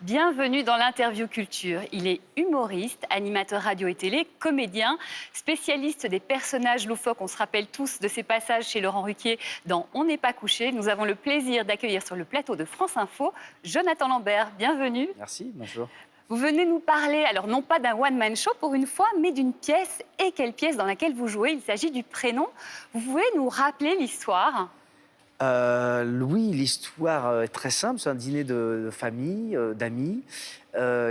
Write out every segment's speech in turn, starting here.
Bienvenue dans l'interview culture. Il est humoriste, animateur radio et télé, comédien, spécialiste des personnages loufoques. On se rappelle tous de ses passages chez Laurent Ruquier dans On n'est pas couché. Nous avons le plaisir d'accueillir sur le plateau de France Info Jonathan Lambert. Bienvenue. Merci, bonjour. Vous venez nous parler, alors non pas d'un one-man show pour une fois, mais d'une pièce. Et quelle pièce dans laquelle vous jouez? Il s'agit du Prénom. Vous pouvez nous rappeler l'histoire? Oui, l'histoire est très simple. C'est un dîner de famille, d'amis,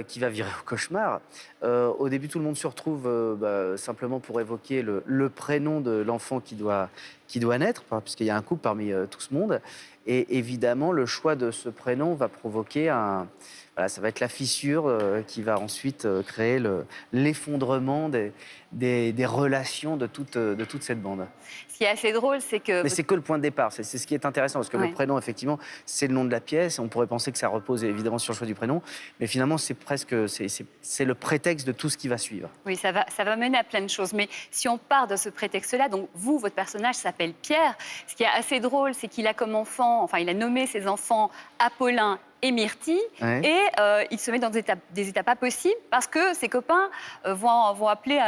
qui va virer au cauchemar. Au début, tout le monde se retrouve simplement pour évoquer le prénom de l'enfant qui doit naître, puisqu'il y a un couple parmi tout ce monde. Et évidemment, le choix de ce prénom va provoquer voilà, ça va être la fissure qui va ensuite créer l'effondrement des relations de toute cette bande. Ce qui est assez drôle, c'est que... Mais c'est que le point de départ, c'est ce qui est intéressant, parce que Ouais. le prénom, effectivement, c'est le nom de la pièce, on pourrait penser que ça repose évidemment sur le choix du prénom, mais finalement, c'est le prétexte de tout ce qui va suivre. Oui, ça va mener à plein de choses. Mais si on part de ce prétexte-là, donc vous, votre personnage s'appelle Pierre. Ce qui est assez drôle, c'est qu'il a comme enfant, enfin, il a nommé ses enfants Apollin et Myrtille, Ouais. et il se met dans des états pas possibles parce que ses copains vont appeler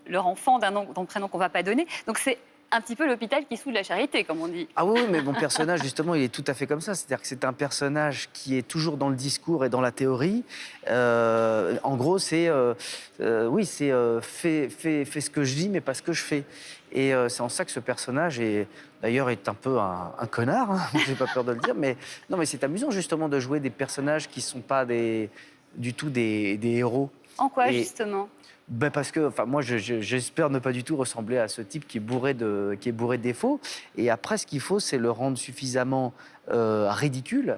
leur enfant d'un prénom qu'on ne va pas donner. Donc c'est un petit peu l'hôpital qui soude la charité, comme on dit. Ah oui, mais mon personnage, justement, il est tout à fait comme ça. C'est-à-dire que c'est un personnage qui est toujours dans le discours et dans la théorie. En gros, c'est fais ce que je dis, mais pas ce que je fais. Et c'est en ça que ce personnage d'ailleurs est un peu un connard, hein, j'ai pas peur de le dire. Mais non, mais c'est amusant justement de jouer des personnages qui sont pas du tout des héros. En quoi, Et- justement? Parce que, moi, j'espère ne pas du tout ressembler à ce type qui est bourré de défauts. Et après, ce qu'il faut, c'est le rendre suffisamment ridicule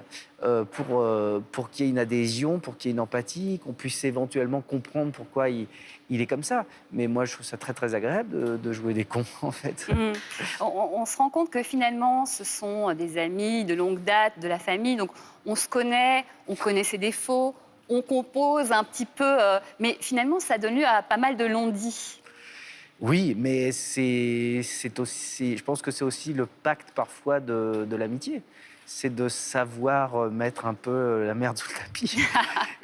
pour qu'il y ait une adhésion, pour qu'il y ait une empathie, qu'on puisse éventuellement comprendre pourquoi il est comme ça. Mais moi, je trouve ça très, très agréable de jouer des cons, en fait. Mhm. On se rend compte que finalement, ce sont des amis de longue date, de la famille. Donc, on se connaît, on connaît ses défauts, on compose un petit peu. Mais finalement, ça donne lieu à pas mal de non-dits. Oui, mais c'est aussi, je pense que c'est aussi le pacte parfois de l'amitié. C'est de savoir mettre un peu la merde sous le tapis.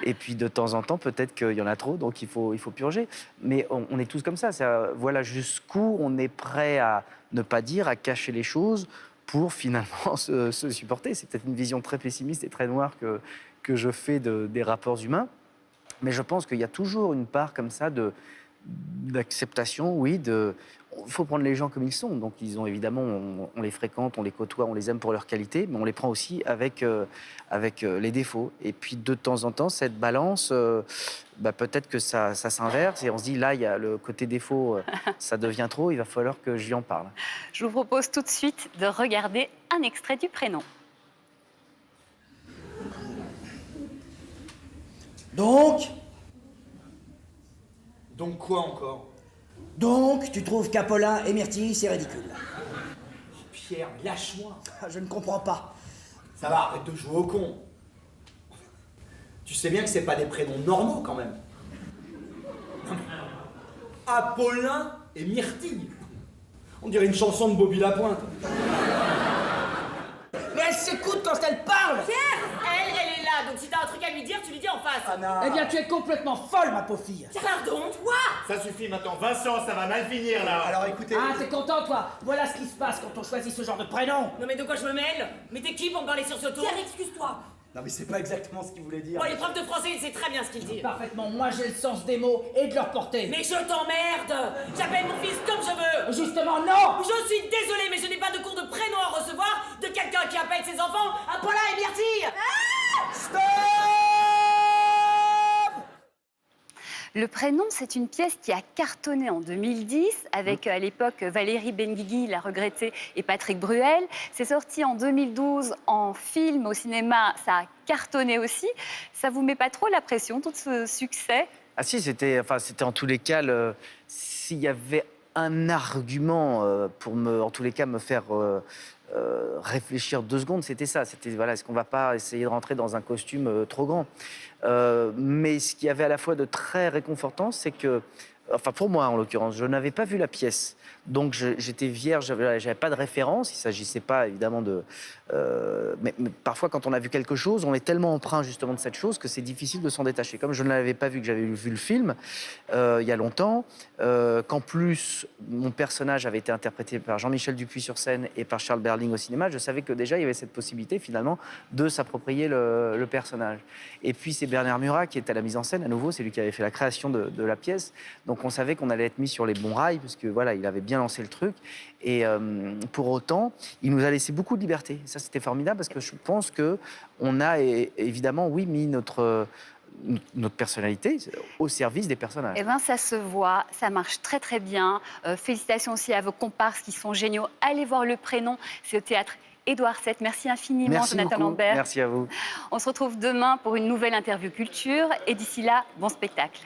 Et puis de temps en temps, peut-être qu'il y en a trop, donc il faut purger. Mais on est tous comme ça. Voilà jusqu'où on est prêt à ne pas dire, à cacher les choses pour finalement se supporter. C'est peut-être une vision très pessimiste et très noire que je fais des rapports humains. Mais je pense qu'il y a toujours une part comme ça d'acceptation, oui. Il faut prendre les gens comme ils sont. Donc, ils ont évidemment, on les fréquente, on les côtoie, on les aime pour leur qualité, mais on les prend aussi avec les défauts. Et puis, de temps en temps, cette balance, peut-être que ça s'inverse et on se dit, là, il y a le côté défaut, ça devient trop, il va falloir que je lui en parle. Je vous propose tout de suite de regarder un extrait du Prénom. Donc quoi encore? Donc, tu trouves qu'Apollin et Myrtille, c'est ridicule? Pierre, lâche-moi. Je ne comprends pas. Ça va, arrête de jouer au con. Tu sais bien que c'est pas des prénoms normaux quand même. Non, mais... Apollin et Myrtille. On dirait une chanson de Bobby Lapointe. Mais elle s'écoute quand elle parle! Elle est là, donc si t'as un truc à lui dire, tu lui dis en face. Anna. Eh bien, tu es complètement folle, ma pauvre fille! Pardon, toi? Ça suffit maintenant, Vincent, ça va mal finir là. Alors écoutez... Ah, t'es content, toi? Voilà ce qui se passe quand on choisit ce genre de prénom! Non mais de quoi je me mêle? Mais t'es qui pour me parler sur ce ton? Pierre, excuse-toi. Non mais c'est pas exactement ce qu'il voulait dire. Bon, les profs de français, il sait très bien ce qu'il dit. Parfaitement, moi j'ai le sens des mots et de leur portée. Mais je t'emmerde. J'appelle mon fils comme je veux. Justement, non! Je suis désolée, mais je n'ai pas de cours de prénom à recevoir de quelqu'un qui appelle ses enfants Apollin et Myrtille. Le Prénom, c'est une pièce qui a cartonné en 2010 avec à l'époque Valérie Benguigui, la regrettée, et Patrick Bruel. C'est sorti en 2012 en film au cinéma, ça a cartonné aussi. Ça vous met pas trop la pression, tout ce succès? Ah si, c'était en tous les cas, s'il y avait un argument pour en tous les cas, me faire réfléchir 2 secondes, c'était ça. C'était, voilà, est-ce qu'on ne va pas essayer de rentrer dans un costume trop grand? Mais ce qu'il y avait à la fois de très réconfortant, c'est que enfin pour moi en l'occurrence, je n'avais pas vu la pièce. Donc j'étais vierge, j'avais pas de référence. Il ne s'agissait pas évidemment de... mais parfois quand on a vu quelque chose, on est tellement empreint justement de cette chose que c'est difficile de s'en détacher. Comme je ne l'avais pas vu, que j'avais vu le film il y a longtemps, qu'en plus mon personnage avait été interprété par Jean-Michel Dupuis-sur-Scène et par Charles Berling au cinéma, je savais que déjà il y avait cette possibilité finalement de s'approprier le personnage. Et puis c'est Bernard Murat qui est à la mise en scène, à nouveau, c'est lui qui avait fait la création de la pièce. Donc on savait qu'on allait être mis sur les bons rails, parce que voilà, il avait bien lancé le truc. Et pour autant, il nous a laissé beaucoup de liberté. Ça, c'était formidable, parce que je pense qu'on a évidemment, oui, mis notre personnalité au service des personnages. Eh bien, ça se voit, ça marche très très bien. Félicitations aussi à vos comparses qui sont géniaux. Allez voir Le Prénom, c'est au théâtre Édouard VII. Merci infiniment, Merci Jonathan beaucoup. Lambert. Merci à vous. On se retrouve demain pour une nouvelle interview culture. Et d'ici là, bon spectacle.